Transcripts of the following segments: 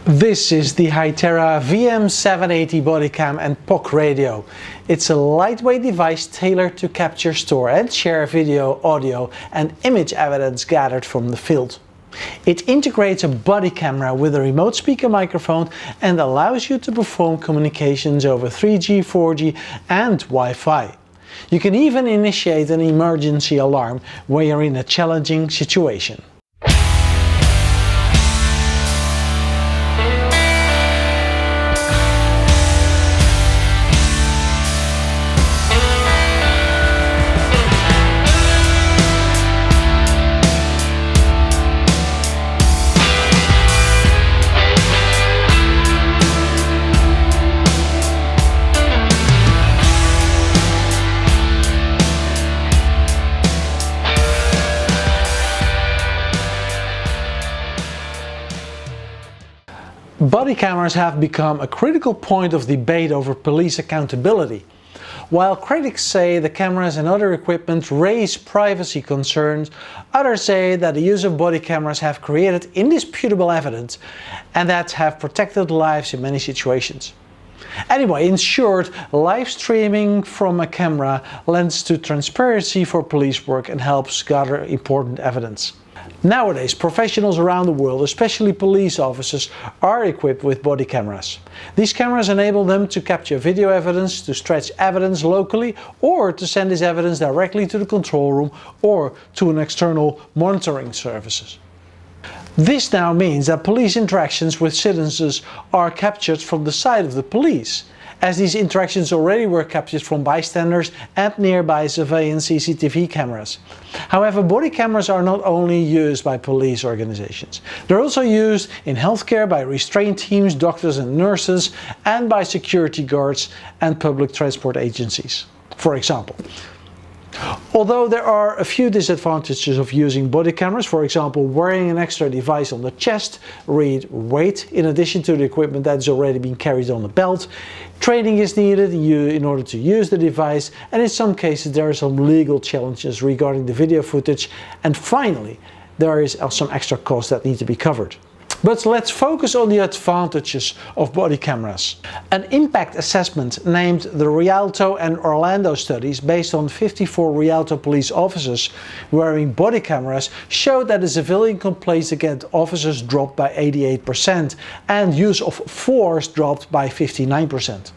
This is the Hytera VM780 bodycam and POC radio. It's a lightweight device tailored to capture, store and share video, audio and image evidence gathered from the field. It integrates a body camera with a remote speaker microphone and allows you to perform communications over 3G, 4G and Wi-Fi. You can even initiate an emergency alarm when you're in a challenging situation. Body cameras have become a critical point of debate over police accountability. While critics say the cameras and other equipment raise privacy concerns, others say that the use of body cameras have created indisputable evidence and that have protected lives in many situations. Anyway, in short, live streaming from a camera lends to transparency for police work and helps gather important evidence. Nowadays, professionals around the world, especially police officers, are equipped with body cameras. These cameras enable them to capture video evidence, to stretch evidence locally, or to send this evidence directly to the control room or to an external monitoring services. This now means that police interactions with citizens are captured from the side of the police, as these interactions already were captured from bystanders and nearby surveillance CCTV cameras. However, body cameras are not only used by police organizations. They're also used in healthcare by restraint teams, doctors and nurses, and by security guards and public transport agencies, for example. Although there are a few disadvantages of using body cameras, for example wearing an extra device on the chest, read weight in addition to the equipment that is already being carried on the belt, training is needed in order to use the device, and in some cases there are some legal challenges regarding the video footage, and finally there is some extra costs that need to be covered. But let's focus on the advantages of body cameras. An impact assessment named the Rialto and Orlando studies, based on 54 Rialto police officers wearing body cameras, showed that the civilian complaints against officers dropped by 88% and use of force dropped by 59%.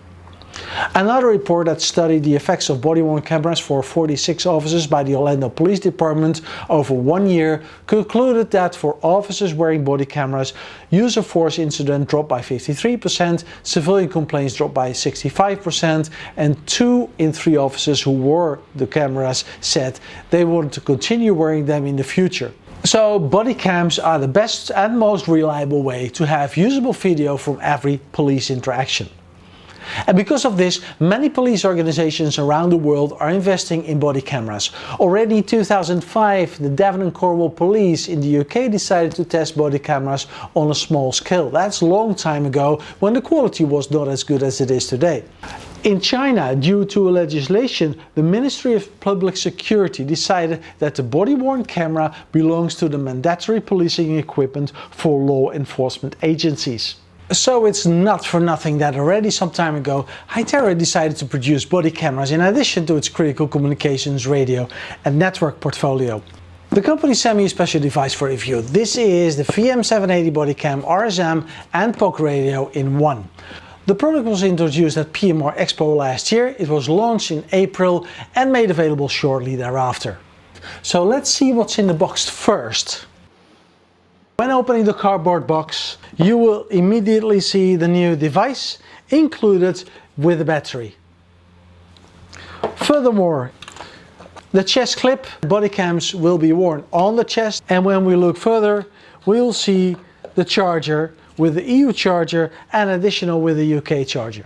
Another report that studied the effects of body-worn cameras for 46 officers by the Orlando Police Department over 1 year concluded that for officers wearing body cameras, use of force incident dropped by 53%, civilian complaints dropped by 65%, and 2 in 3 officers who wore the cameras said they wanted to continue wearing them in the future. So body cams are the best and most reliable way to have usable video from every police interaction. And because of this, many police organizations around the world are investing in body cameras. Already in 2005, the Devon and Cornwall Police in the UK decided to test body cameras on a small scale. That's a long time ago, when the quality was not as good as it is today. In China, due to legislation, the Ministry of Public Security decided that the body-worn camera belongs to the mandatory policing equipment for law enforcement agencies. So it's not for nothing that already some time ago Hytera decided to produce body cameras in addition to its critical communications, radio and network portfolio. The company sent me a special device for review. This is the VM780 bodycam, RSM and POC radio in one. The product was introduced at PMR Expo last year, it was launched in April and made available shortly thereafter. So let's see what's in the box first. When opening the cardboard box, you will immediately see the new device included with the battery. Furthermore, the chest clip, body cams will be worn on the chest, and when we look further, we'll see the charger with the EU charger and additional with the UK charger.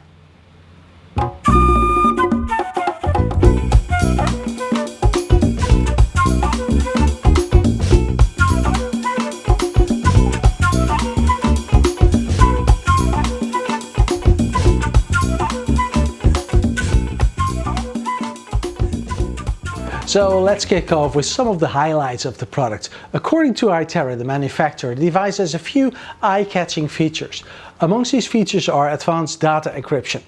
So let's kick off with some of the highlights of the product. According to Hytera, the manufacturer, the device has a few eye-catching features. Amongst these features are advanced data encryption.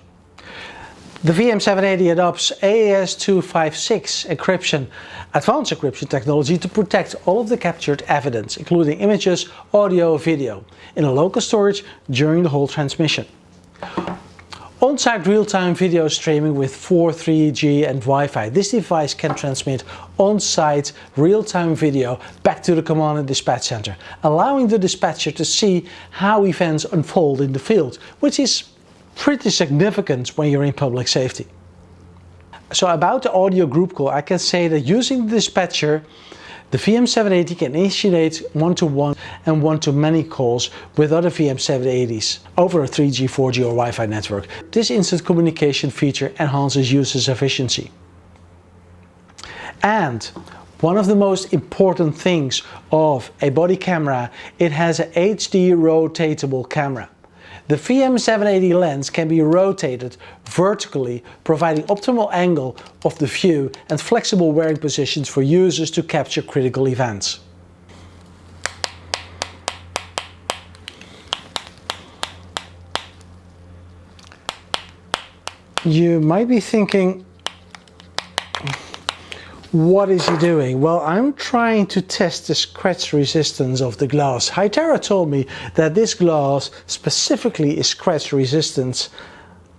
The VM780 adopts AES-256 encryption, advanced encryption technology to protect all of the captured evidence, including images, audio, video, in a local storage during the whole transmission. On-site real-time video streaming with 4G and Wi-Fi. This device can transmit on-site real-time video back to the command and dispatch center, allowing the dispatcher to see how events unfold in the field, which is pretty significant when you're in public safety. So about the audio group call, I can say that using the dispatcher, the VM780 can initiate one-to-one and one-to-many calls with other VM780s over a 3G, 4G or Wi-Fi network. This instant communication feature enhances users' efficiency. And one of the most important things of a body camera, it has an HD rotatable camera. The VM780 lens can be rotated vertically, providing optimal angle of the view and flexible wearing positions for users to capture critical events. You might be thinking, what is he doing? Well, I'm trying to test the scratch resistance of the glass. Hytera told me that this glass specifically is scratch resistant.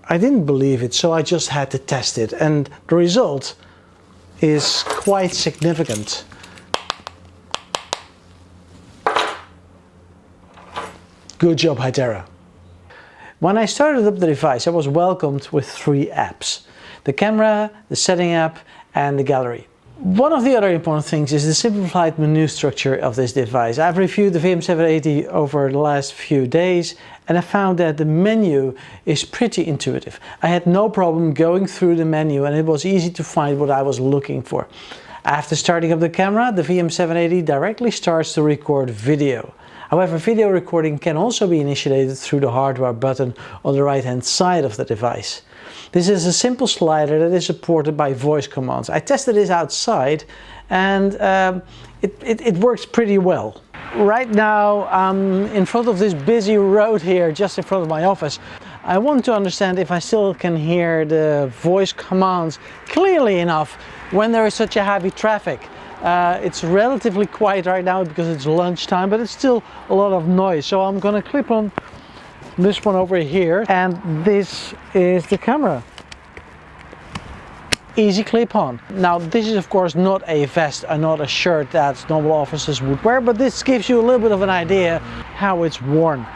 I didn't believe it, so I just had to test it, and the result is quite significant. Good job, Hytera. When I started up the device, I was welcomed with 3 apps: the camera, the setting app, and the gallery. One of the other important things is the simplified menu structure of this device. I've reviewed the VM780 over the last few days and I found that the menu is pretty intuitive. I had no problem going through the menu and it was easy to find what I was looking for. After starting up the camera, the VM780 directly starts to record video. However, video recording can also be initiated through the hardware button on the right hand side of the device. This is a simple slider that is supported by voice commands. I tested this outside and it works pretty well. Right now I'm in front of this busy road here, just in front of my office. I want to understand if I still can hear the voice commands clearly enough when there is such a heavy traffic. It's relatively quiet right now because it's lunchtime, but it's still a lot of noise. So I'm gonna clip on this one over here, and this is the camera. Easy clip on. Now this is of course not a vest and not a shirt that normal officers would wear, but this gives you a little bit of an idea how it's worn.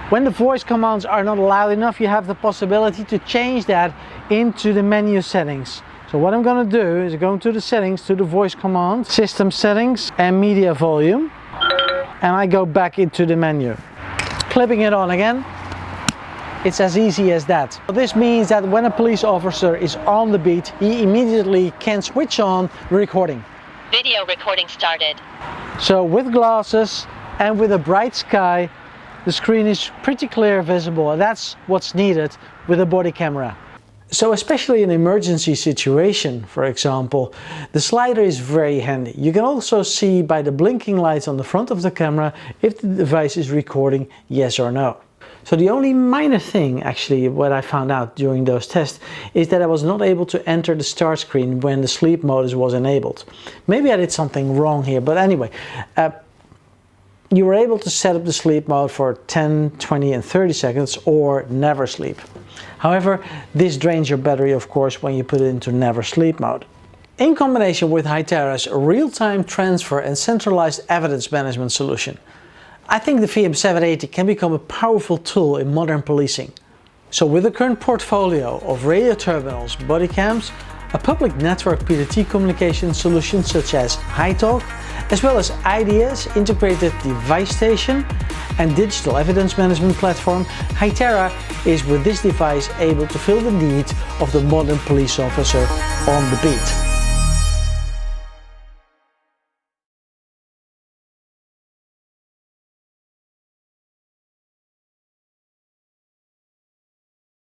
When the voice commands are not loud enough, you have the possibility to change that into the menu settings. So what I'm going to do is go to the settings, to the voice command, system settings and media volume, and I go back into the menu. Clipping it on again. It's as easy as that. This means that when a police officer is on the beat, he immediately can switch on the recording. Video recording started. So with glasses and with a bright sky, the screen is pretty clear visible, and that's what's needed with a body camera. So especially in an emergency situation, for example, the slider is very handy. You can also see by the blinking lights on the front of the camera if the device is recording yes or no. So the only minor thing, actually, what I found out during those tests is that I was not able to enter the start screen when the sleep modus was enabled. Maybe I did something wrong here, but anyway, you were able to set up the sleep mode for 10, 20 and 30 seconds or never sleep. However, this drains your battery, of course, when you put it into never sleep mode. In combination with Hytera's real-time transfer and centralized evidence management solution, I think the VM780 can become a powerful tool in modern policing. So with the current portfolio of radio terminals, body cams, a public network P2T communication solution such as HyTalk, as well as IDS integrated device station and digital evidence management platform, Hytera is with this device able to fill the need of the modern police officer on the beat.